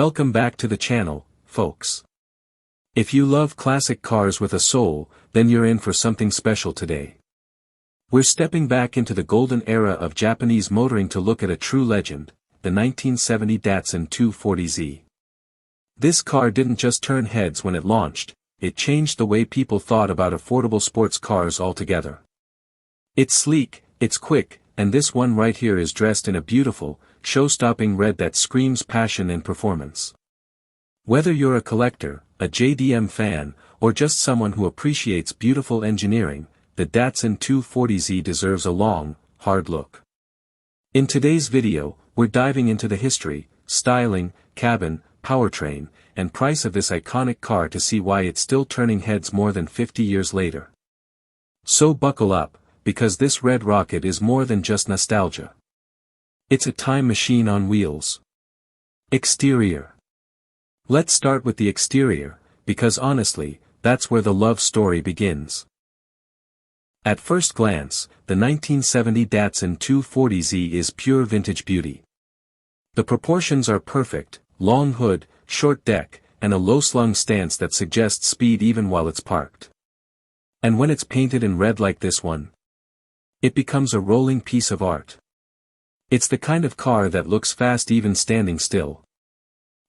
Welcome back to the channel, folks. If you love classic cars with a soul, then you're in for something special today. We're stepping back into the golden era of Japanese motoring to look at a true legend, the 1970 Datsun 240Z. This car didn't just turn heads when it launched, it changed the way people thought about affordable sports cars altogether. It's sleek, it's quick, and this one right here is dressed in a beautiful, show-stopping red that screams passion and performance. Whether you're a collector, a JDM fan, or just someone who appreciates beautiful engineering, the Datsun 240Z deserves a long, hard look. In today's video, we're diving into the history, styling, cabin, powertrain, and price of this iconic car to see why it's still turning heads more than 50 years later. So buckle up, because this red rocket is more than just nostalgia. It's a time machine on wheels. Exterior. Let's start with the exterior, because honestly, that's where the love story begins. At first glance, the 1970 Datsun 240Z is pure vintage beauty. The proportions are perfect, long hood, short deck, and a low-slung stance that suggests speed even while it's parked. And when it's painted in red like this one, it becomes a rolling piece of art. It's the kind of car that looks fast even standing still.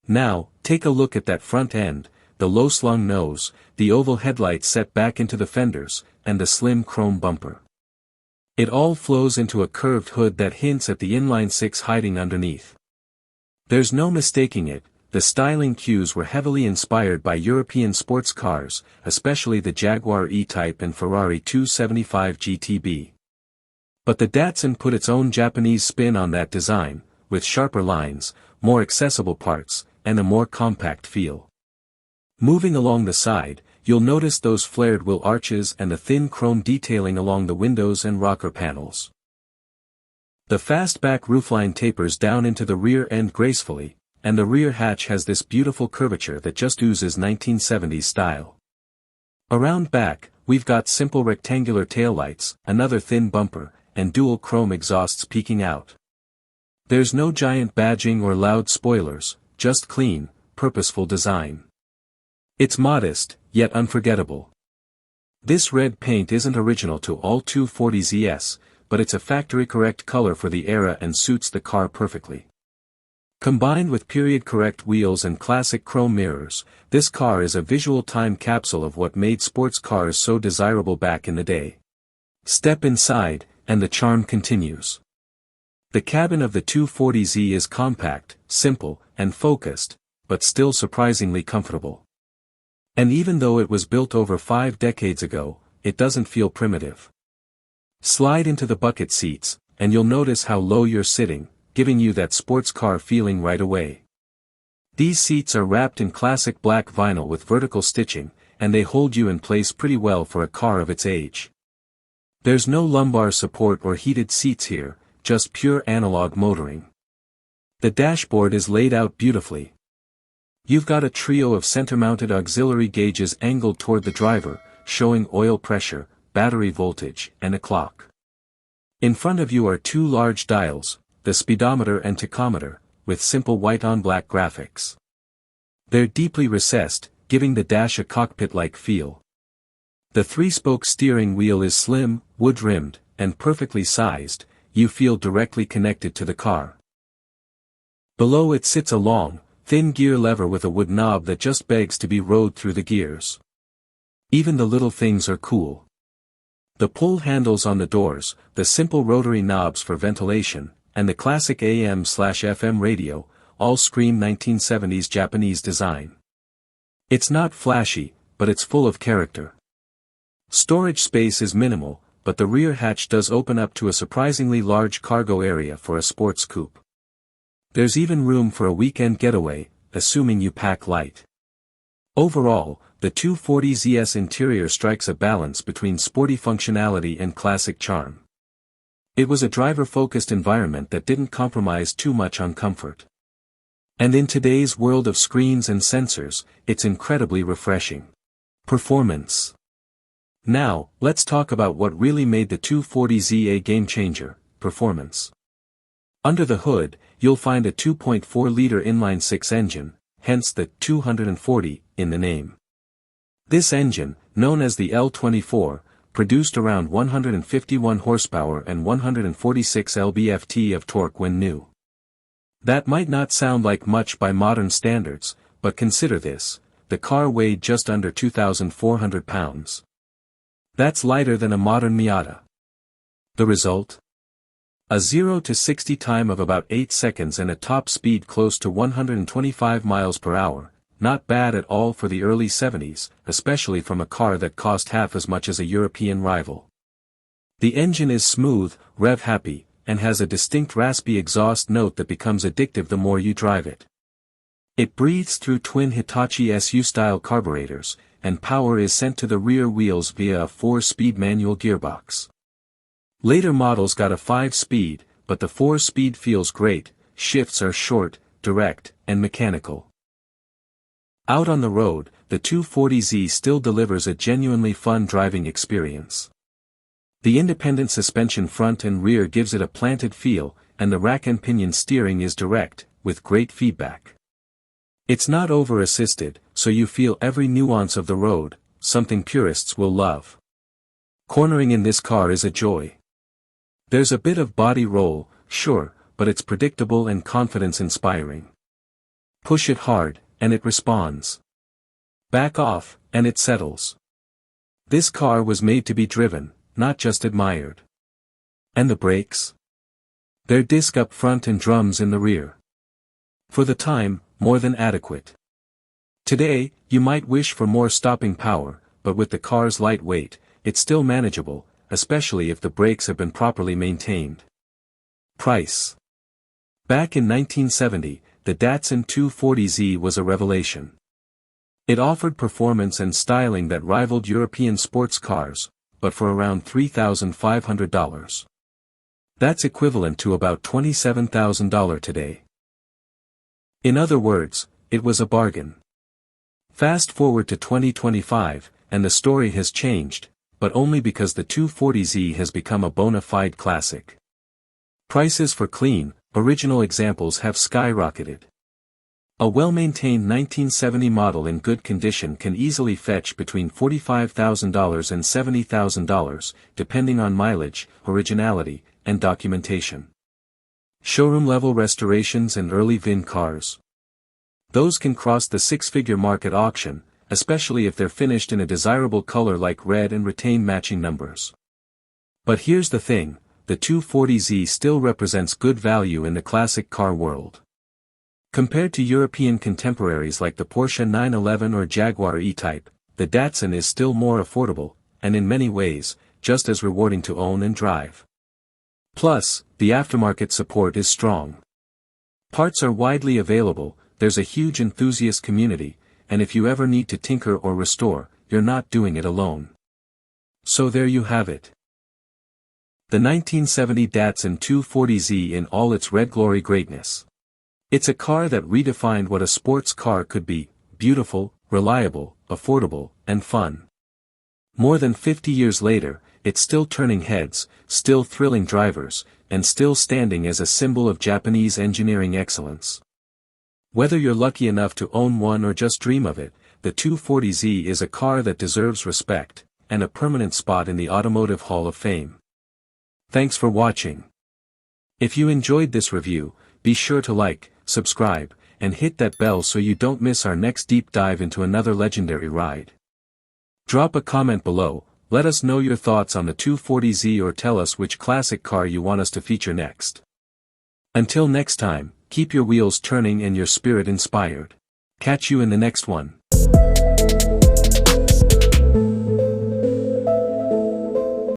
Now, take a look at that front end, the low-slung nose, the oval headlights set back into the fenders, and the slim chrome bumper. It all flows into a curved hood that hints at the inline six hiding underneath. There's no mistaking it, the styling cues were heavily inspired by European sports cars, especially the Jaguar E-Type and Ferrari 275 GTB. But the Datsun put its own Japanese spin on that design, with sharper lines, more accessible parts, and a more compact feel. Moving along the side, you'll notice those flared wheel arches and the thin chrome detailing along the windows and rocker panels. The fastback roofline tapers down into the rear end gracefully, and the rear hatch has this beautiful curvature that just oozes 1970s style. Around back, we've got simple rectangular taillights, another thin bumper, and dual chrome exhausts peeking out. There's no giant badging or loud spoilers, just clean, purposeful design. It's modest, yet unforgettable. This red paint isn't original to all 240Zs, but it's a factory-correct color for the era and suits the car perfectly. Combined with period-correct wheels and classic chrome mirrors, this car is a visual time capsule of what made sports cars so desirable back in the day. Step inside, and the charm continues. The cabin of the 240Z is compact, simple, and focused, but still surprisingly comfortable. And even though it was built over 5 decades ago, it doesn't feel primitive. Slide into the bucket seats, and you'll notice how low you're sitting, giving you that sports car feeling right away. These seats are wrapped in classic black vinyl with vertical stitching, and they hold you in place pretty well for a car of its age. There's no lumbar support or heated seats here, just pure analog motoring. The dashboard is laid out beautifully. You've got a trio of center-mounted auxiliary gauges angled toward the driver, showing oil pressure, battery voltage, and a clock. In front of you are 2 large dials, the speedometer and tachometer, with simple white-on-black graphics. They're deeply recessed, giving the dash a cockpit-like feel. The 3-spoke steering wheel is slim, wood-rimmed, and perfectly sized, you feel directly connected to the car. Below it sits a long, thin gear lever with a wood knob that just begs to be rode through the gears. Even the little things are cool. The pull handles on the doors, the simple rotary knobs for ventilation, and the classic AM/FM radio, all scream 1970s Japanese design. It's not flashy, but it's full of character. Storage space is minimal, but the rear hatch does open up to a surprisingly large cargo area for a sports coupe. There's even room for a weekend getaway, assuming you pack light. Overall, the 240Z's interior strikes a balance between sporty functionality and classic charm. It was a driver-focused environment that didn't compromise too much on comfort. And in today's world of screens and sensors, it's incredibly refreshing. Performance. Now, let's talk about what really made the 240Z a game-changer, performance. Under the hood, you'll find a 2.4-liter inline-six engine, hence the 240 in the name. This engine, known as the L24, produced around 151 horsepower and 146 lb-ft of torque when new. That might not sound like much by modern standards, but consider this: the car weighed just under 2,400 pounds. That's lighter than a modern Miata. The result? A 0 to 60 time of about 8 seconds and a top speed close to 125 miles per hour, not bad at all for the early 70s, especially from a car that cost half as much as a European rival. The engine is smooth, rev-happy, and has a distinct raspy exhaust note that becomes addictive the more you drive it. It breathes through twin Hitachi SU-style carburetors, and power is sent to the rear wheels via a 4-speed manual gearbox. Later models got a 5-speed, but the 4-speed feels great. Shifts are short, direct, and mechanical. Out on the road, the 240Z still delivers a genuinely fun driving experience. The independent suspension front and rear gives it a planted feel, and the rack and pinion steering is direct, with great feedback. It's not over-assisted, so you feel every nuance of the road, something purists will love. Cornering in this car is a joy. There's a bit of body roll, sure, but it's predictable and confidence-inspiring. Push it hard, and it responds. Back off, and it settles. This car was made to be driven, not just admired. And the brakes? They're disc up front and drums in the rear. For the time, more than adequate. Today, you might wish for more stopping power, but with the car's light weight, it's still manageable, especially if the brakes have been properly maintained. Price. Back in 1970, the Datsun 240Z was a revelation. It offered performance and styling that rivaled European sports cars, but for around $3,500. That's equivalent to about $27,000 today. In other words, it was a bargain. Fast forward to 2025, and the story has changed, but only because the 240Z has become a bona fide classic. Prices for clean, original examples have skyrocketed. A well-maintained 1970 model in good condition can easily fetch between $45,000 and $70,000, depending on mileage, originality, and documentation. Showroom-level restorations and early VIN cars. Those can cross the six-figure mark at auction, especially if they're finished in a desirable color like red and retain matching numbers. But here's the thing, the 240Z still represents good value in the classic car world. Compared to European contemporaries like the Porsche 911 or Jaguar E-Type, the Datsun is still more affordable, and in many ways, just as rewarding to own and drive. Plus, the aftermarket support is strong. Parts are widely available, there's a huge enthusiast community, and if you ever need to tinker or restore, you're not doing it alone. So there you have it. The 1970 Datsun 240Z in all its red glory greatness. It's a car that redefined what a sports car could be: beautiful, reliable, affordable, and fun. More than 50 years later, it's still turning heads, still thrilling drivers, and still standing as a symbol of Japanese engineering excellence. Whether you're lucky enough to own one or just dream of it, the 240Z is a car that deserves respect, and a permanent spot in the Automotive Hall of Fame. Thanks for watching. If you enjoyed this review, be sure to like, subscribe, and hit that bell so you don't miss our next deep dive into another legendary ride. Drop a comment below, let us know your thoughts on the 240Z or tell us which classic car you want us to feature next. Until next time, keep your wheels turning and your spirit inspired. Catch you in the next one.